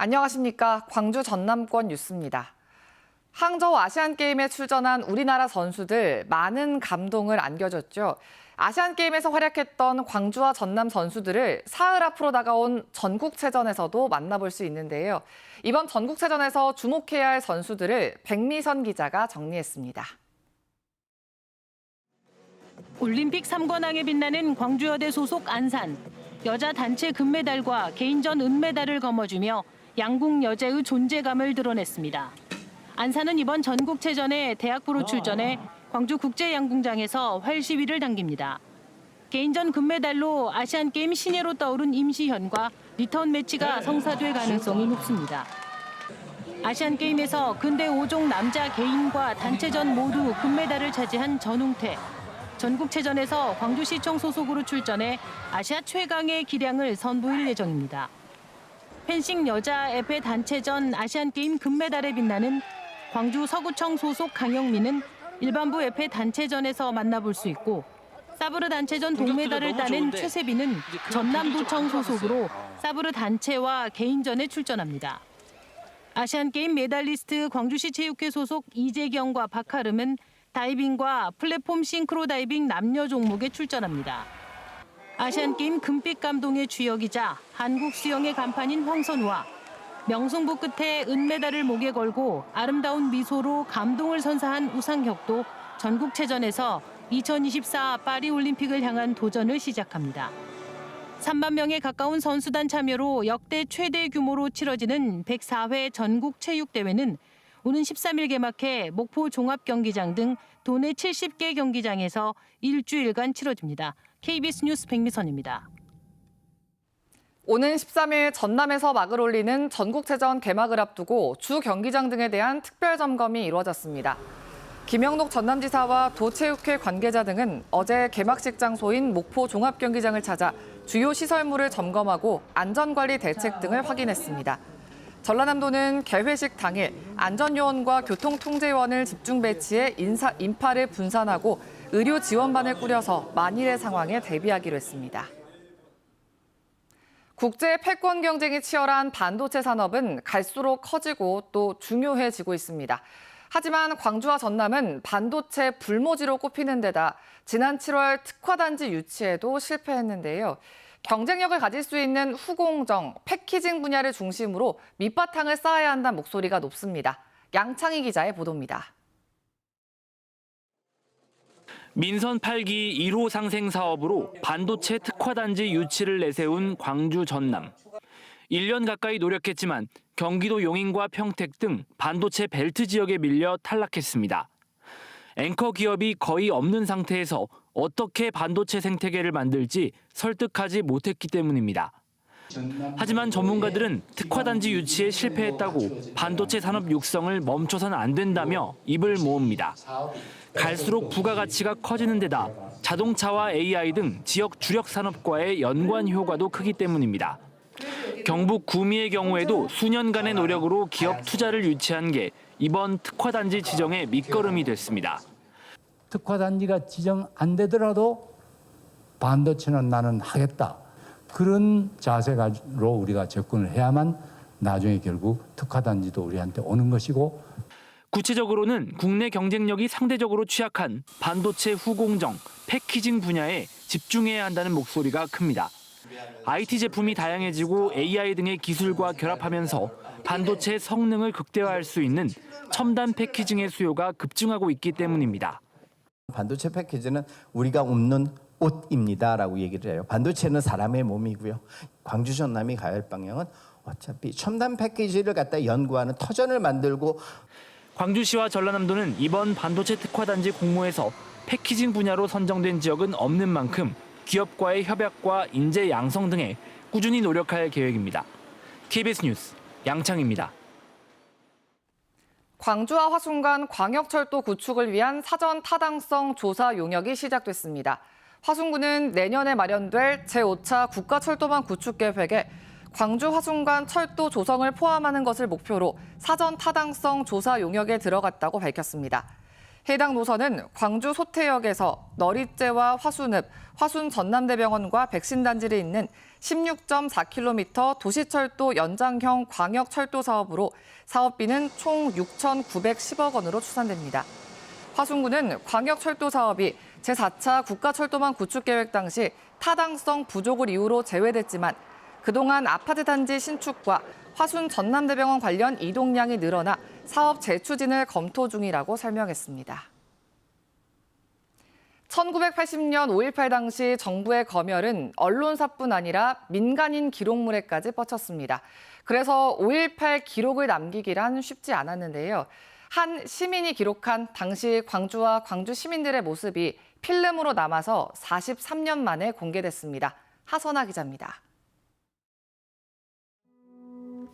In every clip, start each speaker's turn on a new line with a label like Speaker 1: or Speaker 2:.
Speaker 1: 안녕하십니까. 광주 전남권 뉴스입니다. 항저우 아시안게임에 출전한 우리나라 선수들 많은 감동을 안겨줬죠. 아시안게임에서 활약했던 광주와 전남 선수들을 사흘 앞으로 다가온 전국체전에서도 만나볼 수 있는데요. 이번 전국체전에서 주목해야 할 선수들을 백미선 기자가 정리했습니다.
Speaker 2: 올림픽 3관왕에 빛나는 광주여대 소속 안산. 여자 단체 금메달과 개인전 은메달을 거머쥐며 양궁 여제의 존재감을 드러냈습니다. 안산은 이번 전국체전에 대학부로 출전해 광주국제양궁장에서 활시위를 당깁니다. 개인전 금메달로 아시안게임 신예로 떠오른 임시현과 리턴 매치가 성사될 가능성이 높습니다. 아시안게임에서 근대 5종 남자 개인과 단체전 모두 금메달을 차지한 전웅태. 전국체전에서 광주시청 소속으로 출전해 아시아 최강의 기량을 선보일 예정입니다. 펜싱 여자 에페 단체전 아시안게임 금메달에 빛나는 광주 서구청 소속 강영민은 일반부 에페 단체전에서 만나볼 수 있고, 사브르 단체전 동메달을 따낸 최세빈은 전남도청 소속으로 사브르 단체와 개인전에 출전합니다. 아시안게임 메달리스트 광주시 체육회 소속 이재경과 박하름은 다이빙과 플랫폼 싱크로 다이빙 남녀 종목에 출전합니다. 아시안게임 금빛 감동의 주역이자 한국 수영의 간판인 황선우와 명승부 끝에 은메달을 목에 걸고 아름다운 미소로 감동을 선사한 우상혁도 전국체전에서 2024 파리올림픽을 향한 도전을 시작합니다. 3만 명에 가까운 선수단 참여로 역대 최대 규모로 치러지는 104회 전국체육대회는 오는 13일 개막해 목포 종합경기장 등 도내 70개 경기장에서 일주일간 치러집니다. KBS 뉴스 백미선입니다.
Speaker 1: 오는 13일 전남에서 막을 올리는 전국체전 개막을 앞두고 주 경기장 등에 대한 특별 점검이 이루어졌습니다. 김영록 전남지사와 도체육회 관계자 등은 어제 개막식 장소인 목포 종합경기장을 찾아 주요 시설물을 점검하고 안전관리 대책 등을 확인했습니다. 전라남도는 개회식 당일 안전요원과 교통통제요원을 집중 배치해 인파를 분산하고 의료 지원반을 꾸려서 만일의 상황에 대비하기로 했습니다. 국제 패권 경쟁이 치열한 반도체 산업은 갈수록 커지고 또 중요해지고 있습니다. 하지만 광주와 전남은 반도체 불모지로 꼽히는 데다 지난 7월 특화단지 유치에도 실패했는데요. 경쟁력을 가질 수 있는 후공정, 패키징 분야를 중심으로 밑바탕을 쌓아야 한다는 목소리가 높습니다. 양창희 기자의 보도입니다.
Speaker 3: 민선 8기 1호 상생 사업으로 반도체 특화단지 유치를 내세운 광주 전남. 1년 가까이 노력했지만 경기도 용인과 평택 등 반도체 벨트 지역에 밀려 탈락했습니다. 앵커 기업이 거의 없는 상태에서 어떻게 반도체 생태계를 만들지 설득하지 못했기 때문입니다. 하지만 전문가들은 특화단지 유치에 실패했다고 반도체 산업 육성을 멈춰서는 안 된다며 입을 모읍니다. 갈수록 부가가치가 커지는 데다 자동차와 AI 등 지역 주력 산업과의 연관 효과도 크기 때문입니다. 경북 구미의 경우에도 수년간의 노력으로 기업 투자를 유치한 게 이번 특화단지 지정의 밑거름이 됐습니다.
Speaker 4: 특화단지가 지정 안 되더라도 반도체는 나는 하겠다. 그런 자세로 우리가 접근을 해야만 나중에 결국 특화단지도 우리한테 오는 것이고,
Speaker 3: 구체적으로는 국내 경쟁력이 상대적으로 취약한 반도체 후공정, 패키징 분야에 집중해야 한다는 목소리가 큽니다. IT 제품이 다양해지고 AI 등의 기술과 결합하면서 반도체 성능을 극대화할 수 있는 첨단 패키징의 수요가 급증하고 있기 때문입니다.
Speaker 5: 반도체 패키지는 우리가 입는 옷입니다라고 얘기를 해요. 반도체는 사람의 몸이고요. 광주 전남이 가야 할 방향은 어차피 첨단 패키지를 갖다 연구하는 터전을 만들고,
Speaker 3: 광주시와 전라남도는 이번 반도체 특화단지 공모에서 패키징 분야로 선정된 지역은 없는 만큼 기업과의 협약과 인재 양성 등에 꾸준히 노력할 계획입니다. KBS 뉴스 양창입니다.
Speaker 1: 광주와 화순 간 광역철도 구축을 위한 사전 타당성 조사 용역이 시작됐습니다. 화순군은 내년에 마련될 제5차 국가철도망 구축 계획에 광주 화순 간 철도 조성을 포함하는 것을 목표로 사전 타당성 조사 용역에 들어갔다고 밝혔습니다. 해당 노선은 광주 소태역에서 너릿제와 화순읍, 화순 전남대병원과 백신단지를 잇는 16.4km 도시철도 연장형 광역철도 사업으로 사업비는 총 6,910억 원으로 추산됩니다. 화순군은 광역철도 사업이 제4차 국가철도망 구축계획 당시 타당성 부족을 이유로 제외됐지만 그동안 아파트 단지 신축과 화순 전남대병원 관련 이동량이 늘어나 사업 재추진을 검토 중이라고 설명했습니다. 1980년 5.18 당시 정부의 검열은 언론사뿐 아니라 민간인 기록물에까지 뻗쳤습니다. 그래서 5.18 기록을 남기기란 쉽지 않았는데요. 한 시민이 기록한 당시 광주와 광주 시민들의 모습이 필름으로 남아서 43년 만에 공개됐습니다. 하선아 기자입니다.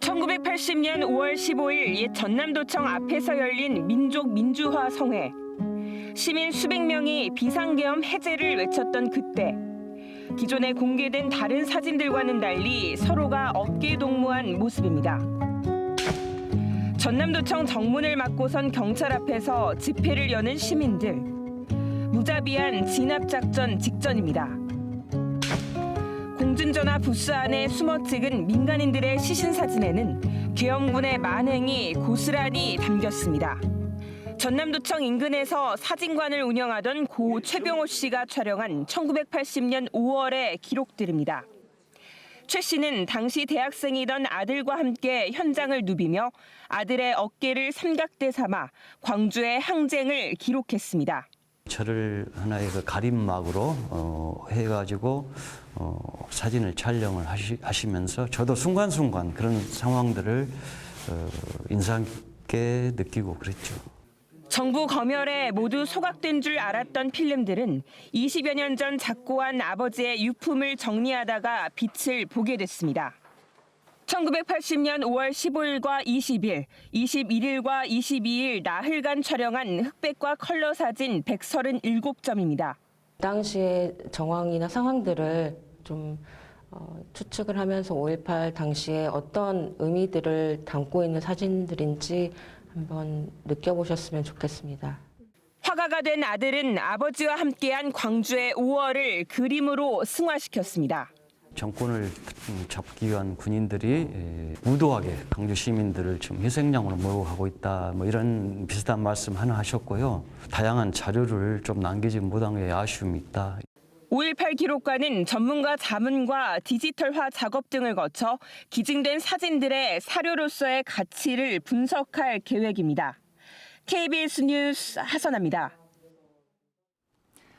Speaker 6: 1980년 5월 15일 옛 전남도청 앞에서 열린 민족 민주화 성회. 시민 수백 명이 비상계엄 해제를 외쳤던 그때 기존에 공개된 다른 사진들과는 달리 서로가 어깨 동무한 모습입니다. 전남도청 정문을 막고 선 경찰 앞에서 집회를 여는 시민들. 무자비한 진압작전 직전입니다. 공중전화 부스 안에 숨어 찍은 민간인들의 시신사진에는 계엄군의 만행이 고스란히 담겼습니다. 전남도청 인근에서 사진관을 운영하던 고 최병호 씨가 촬영한 1980년 5월의 기록들입니다. 최 씨는 당시 대학생이던 아들과 함께 현장을 누비며 아들의 어깨를 삼각대 삼아 광주의 항쟁을 기록했습니다.
Speaker 7: 저를 하나의 그 가림막으로 해가지고 사진을 촬영을 하시면서 저도 순간순간 그런 상황들을 인상 깊게 느끼고 그랬죠.
Speaker 6: 정부 검열에 모두 소각된 줄 알았던 필름들은 20여 년 전 작고한 아버지의 유품을 정리하다가 빛을 보게 됐습니다. 1980년 5월 15일과 20일, 21일과 22일 나흘간 촬영한 흑백과 컬러 사진 137점입니다.
Speaker 8: 당시의 정황이나 상황들을 좀 추측을 하면서 5.18 당시에 어떤 의미들을 담고 있는 사진들인지 한번 느껴보셨으면 좋겠습니다.
Speaker 6: 화가가 된 아들은 아버지와 함께한 광주의 5월을 그림으로 승화시켰습니다.
Speaker 7: 정권을 잡기 위한 군인들이 무도하게 광주 시민들을 지금 희생양으로 몰고 있다. 뭐 이런 비슷한 말씀 하나 하셨고요. 다양한 자료를 좀 남기지 못한 게 아쉬움이 있다.
Speaker 6: 5.18 기록관은 전문가 자문과 디지털화 작업 등을 거쳐 기증된 사진들의 사료로서의 가치를 분석할 계획입니다. KBS 뉴스 하선아입니다.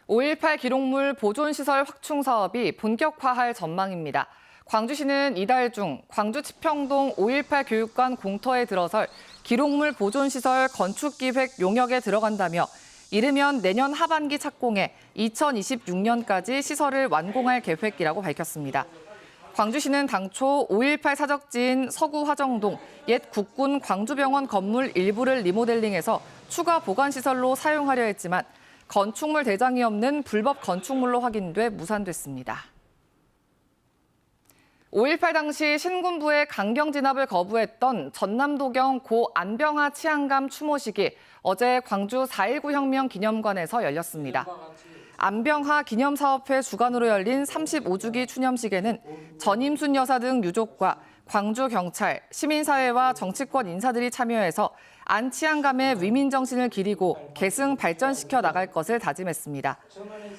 Speaker 1: 5.18 기록물 보존시설 확충 사업이 본격화할 전망입니다. 광주시는 이달 중 광주 치평동 5.18 교육관 공터에 들어설 기록물 보존시설 건축기획 용역에 들어간다며 이르면 내년 하반기 착공해 2026년까지 시설을 완공할 계획이라고 밝혔습니다. 광주시는 당초 5.18 사적지인 서구 화정동 옛 국군 광주병원 건물 일부를 리모델링해서 추가 보관시설로 사용하려 했지만 건축물 대장이 없는 불법 건축물로 확인돼 무산됐습니다. 5.18 당시 신군부의 강경 진압을 거부했던 전남도경 고 안병하 치안감 추모식이 어제 광주 4.19 혁명 기념관에서 열렸습니다. 안병하 기념사업회 주관으로 열린 35주기 추념식에는 전임순 여사 등 유족과 광주경찰, 시민사회와 정치권 인사들이 참여해서 안 치안감의 위민 정신을 기리고 계승 발전시켜 나갈 것을 다짐했습니다.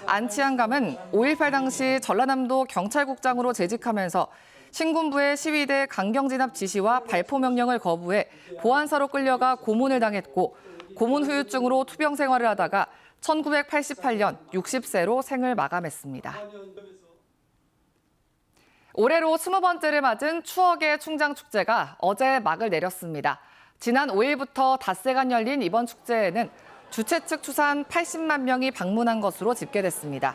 Speaker 1: 안 치안감은 5.18 당시 전라남도 경찰국장으로 재직하면서 신군부의 시위대 강경 진압 지시와 발포 명령을 거부해 보안사로 끌려가 고문을 당했고 고문 후유증으로 투병 생활을 하다가 1988년 60세로 생을 마감했습니다. 올해로 20번째를 맞은 추억의 충장축제가 어제 막을 내렸습니다. 지난 5일부터 닷새간 열린 이번 축제에는 주최 측 추산 80만 명이 방문한 것으로 집계됐습니다.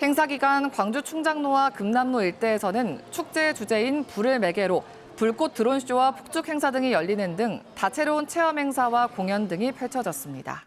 Speaker 1: 행사 기간 광주 충장로와 금남로 일대에서는 축제의 주제인 불을 매개로 불꽃 드론쇼와 폭죽 행사 등이 열리는 등 다채로운 체험 행사와 공연 등이 펼쳐졌습니다.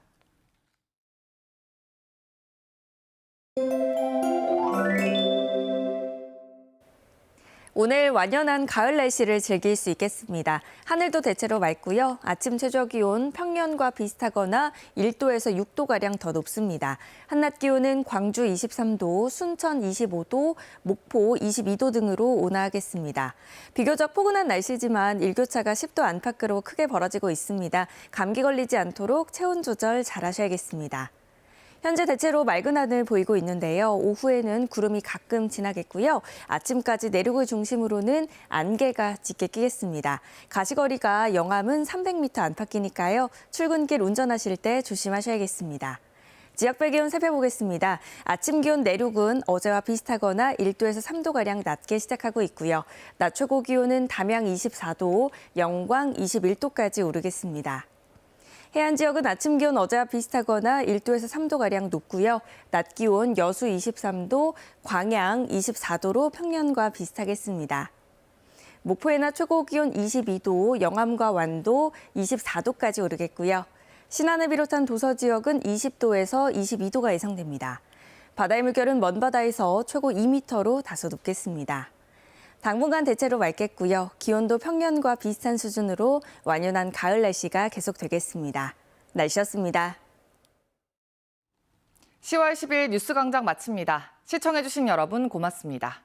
Speaker 9: 오늘 완연한 가을 날씨를 즐길 수 있겠습니다. 하늘도 대체로 맑고요. 아침 최저 기온 평년과 비슷하거나 1도에서 6도가량 더 높습니다. 한낮 기온은 광주 23도, 순천 25도, 목포 22도 등으로 온화하겠습니다. 비교적 포근한 날씨지만 일교차가 10도 안팎으로 크게 벌어지고 있습니다. 감기 걸리지 않도록 체온 조절 잘 하셔야겠습니다. 현재 대체로 맑은 하늘 보이고 있는데요. 오후에는 구름이 가끔 지나겠고요. 아침까지 내륙을 중심으로는 안개가 짙게 끼겠습니다. 가시거리가 영암은 300m 안팎이니까요. 출근길 운전하실 때 조심하셔야겠습니다. 지역별 기온 살펴보겠습니다. 아침 기온 내륙은 어제와 비슷하거나 1도에서 3도가량 낮게 시작하고 있고요. 낮 최고 기온은 담양 24도, 영광 21도까지 오르겠습니다. 해안 지역은 아침 기온 어제와 비슷하거나 1도에서 3도가량 높고요. 낮 기온 여수 23도, 광양 24도로 평년과 비슷하겠습니다. 목포의 낮 최고 기온 22도, 영암과 완도 24도까지 오르겠고요. 신안을 비롯한 도서 지역은 20도에서 22도가 예상됩니다. 바다의 물결은 먼 바다에서 최고 2m로 다소 높겠습니다. 당분간 대체로 맑겠고요. 기온도 평년과 비슷한 수준으로 완연한 가을 날씨가 계속되겠습니다. 날씨였습니다.
Speaker 1: 10월 10일 뉴스광장 마칩니다. 시청해주신 여러분 고맙습니다.